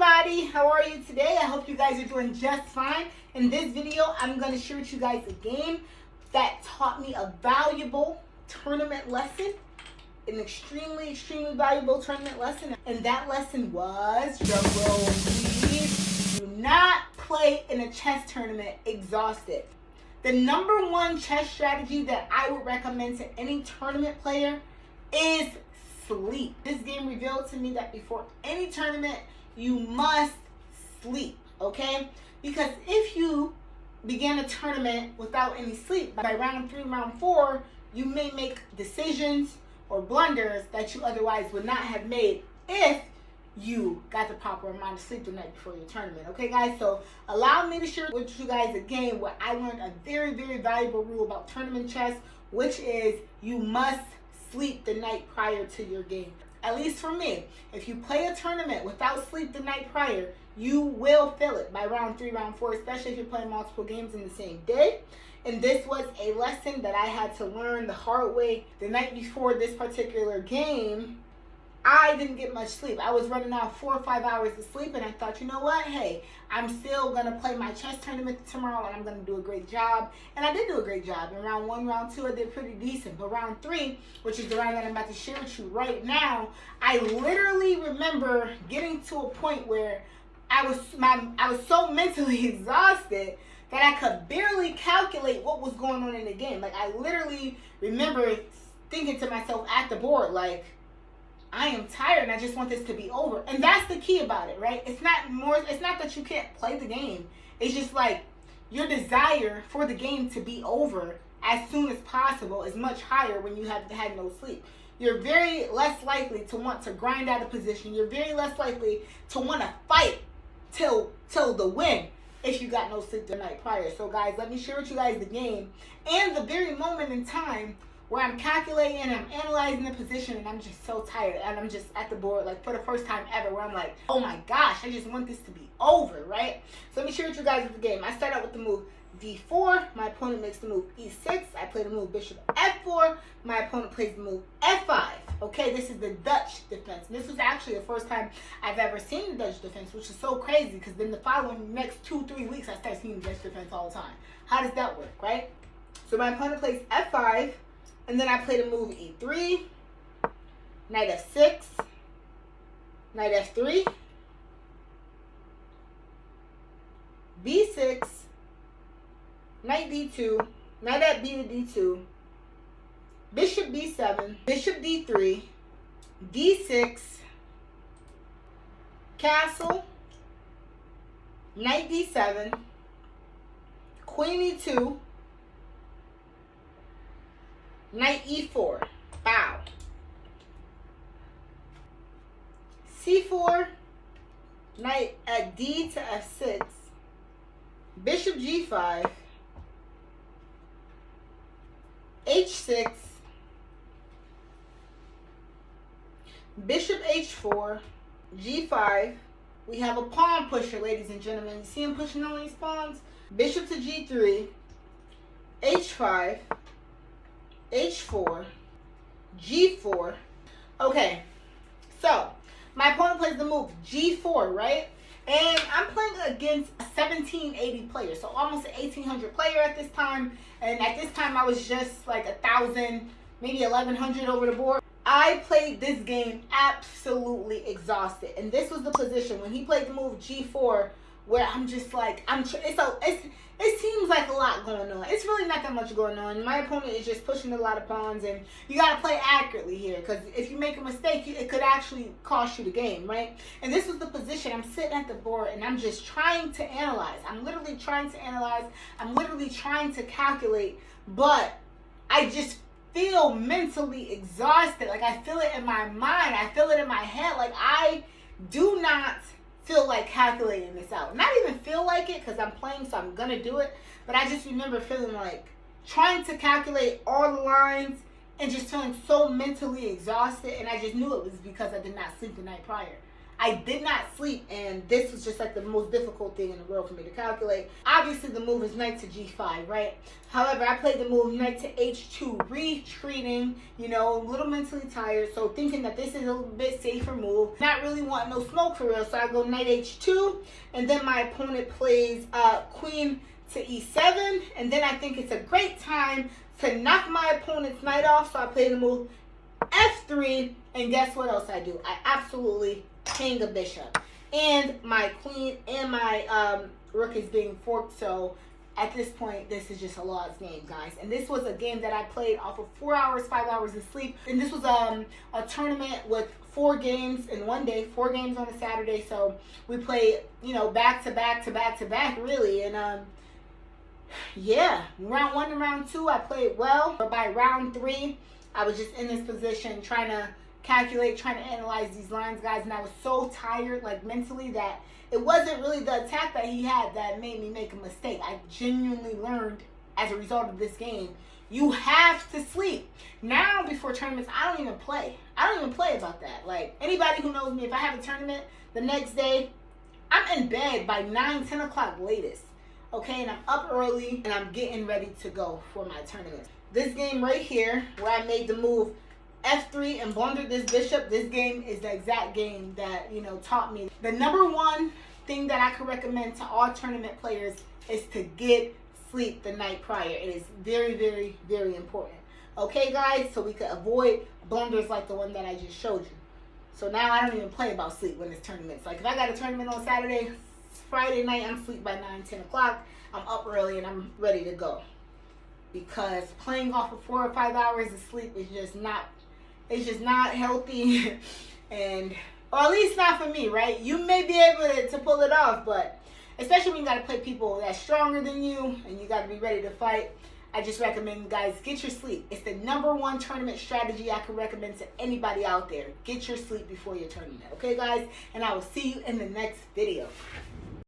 everybody, how are you today? I hope you guys are doing just fine. In this video, I'm going to share with you guys a game that taught me a valuable tournament lesson, an extremely valuable tournament lesson. And that lesson was, drum roll please, do not play in a chess tournament exhausted. The number one chess strategy that I would recommend to any tournament player is sleep. This game revealed to me that before any tournament, you must sleep, okay? Because if you begin a tournament without any sleep, by round 3, round 4, you may make decisions or blunders that you otherwise would not have made if you got the proper amount of sleep the night before your tournament. Okay, guys? So allow me to share with you guys a game where I learned a very valuable rule about tournament chess, which is you must sleep the night prior to your game. At least for me, if you play a tournament without sleep the night prior, you will fail it by round 3, round 4, especially if you're playing multiple games in the same day. And this was a lesson that I had to learn the hard way. The night before this particular game, I didn't get much sleep. I was running out 4 or 5 hours of sleep, and I thought, you know what? Hey, I'm still going to play my chess tournament tomorrow, and I'm going to do a great job. And I did do a great job. In round 1, round 2, I did pretty decent. But round 3, which is the round that I'm about to share with you right now, I literally remember getting to a point where I was so mentally exhausted that I could barely calculate what was going on in the game. Like, I literally remember thinking to myself at the board, like, I am tired and I just want this to be over. And that's the key about it, right? It's not that you can't play the game. It's just like your desire for the game to be over as soon as possible is much higher when you have had no sleep. You're very less likely to want to grind out a position. You're very less likely to want to fight till the win if you got no sleep the night prior. So guys, let me share with you guys the game and the very moment in time where I'm calculating and I'm analyzing the position and I'm just so tired and I'm just at the board like for the first time ever where I'm like, oh my gosh, I just want this to be over, right? So let me share with you guys the game. I start out with the move d4. My opponent makes the move e6. I play the move bishop f4. My opponent plays the move f5. Okay, this is the Dutch defense. This was actually the first time I've ever seen the Dutch defense, which is so crazy because then the following next 2-3 weeks I start seeing the Dutch defense all the time. How does that work, right? So my opponent plays f5. And then I play the move e3, knight f6, knight f3, b6, knight d2, knight at b to d2, bishop b7, bishop d3, d6, castle, knight d7, queen e2, knight e4, bow, c4, knight at d to f6, bishop g5, h6, bishop h4, g5. We have a pawn pusher, ladies and gentlemen. You see him pushing all these pawns? Bishop to g3, h5, h4, g4. Okay, so my opponent plays the move g4, right? And I'm playing against a 1780 player, so almost an 1800 player at this time. And at this time, I was just like 1,000, maybe 1,100 over the board. I played this game absolutely exhausted, and this was the position when he played the move g4, where I'm just like, it seems like a lot going on. It's really not that much going on. My opponent is just pushing a lot of pawns, and you got to play accurately here, because if you make a mistake, it could actually cost you the game, right? And this was the position. I'm sitting at the board, and I'm just trying to analyze. I'm literally trying to analyze. I'm literally trying to calculate, but I just feel mentally exhausted. Like, I feel it in my mind. I feel it in my head. Like, I do not feel like calculating this out. Not even feel like it because I'm playing, so I'm gonna do it. But I just remember feeling like trying to calculate all the lines and just feeling so mentally exhausted. And I just knew it was because I did not sleep the night prior. I did not sleep, and this was just like the most difficult thing in the world for me to calculate. Obviously, the move is knight to g5, right? However, I played the move knight to h2, retreating, you know, a little mentally tired, so thinking that this is a little bit safer move. Not really wanting no smoke for real, so I go knight h2, and then my opponent plays queen to e7, and then I think it's a great time to knock my opponent's knight off, so I play the move f3, and guess what else I do? I absolutely hang a bishop, and my queen and my rook is being forked. So at this point, this is just a lost game, guys. And this was a game that I played off of 4 hours, 5 hours of sleep. And this was a tournament with 4 games in one day, 4 games on a Saturday. So we played, you know, back to back to back to back, really. And yeah, round 1 and round 2, I played well. But by round 3, I was just in this position trying to calculate, trying to analyze these lines, guys, and I was so tired, like, mentally, that it wasn't really the attack that he had that made me make a mistake. I genuinely learned as a result of this game, you have to sleep. Now, before tournaments, I don't even play. I don't even play about that. Like, anybody who knows me, if I have a tournament, the next day, I'm in bed by 9, 10 o'clock latest, okay, and I'm up early, and I'm getting ready to go for my tournament. This game right here, where I made the move f3 and blundered this bishop, this game is the exact game that, you know, taught me. The number one thing that I could recommend to all tournament players is to get sleep the night prior. It is very, very, very important. Okay, guys, so we could avoid blunders like the one that I just showed you. So now I don't even play about sleep when it's tournaments. Like, if I got a tournament on Saturday, Friday night, I'm asleep by 9, 10 o'clock. I'm up early and I'm ready to go. Because playing off of 4 or 5 hours of sleep is just not, it's just not healthy. And, or at least not for me, right? You may be able to pull it off, but especially when you got to play people that's stronger than you and you got to be ready to fight, I just recommend, guys, get your sleep. It's the number one tournament strategy I could recommend to anybody out there. Get your sleep before your tournament. Okay, guys? And I will see you in the next video.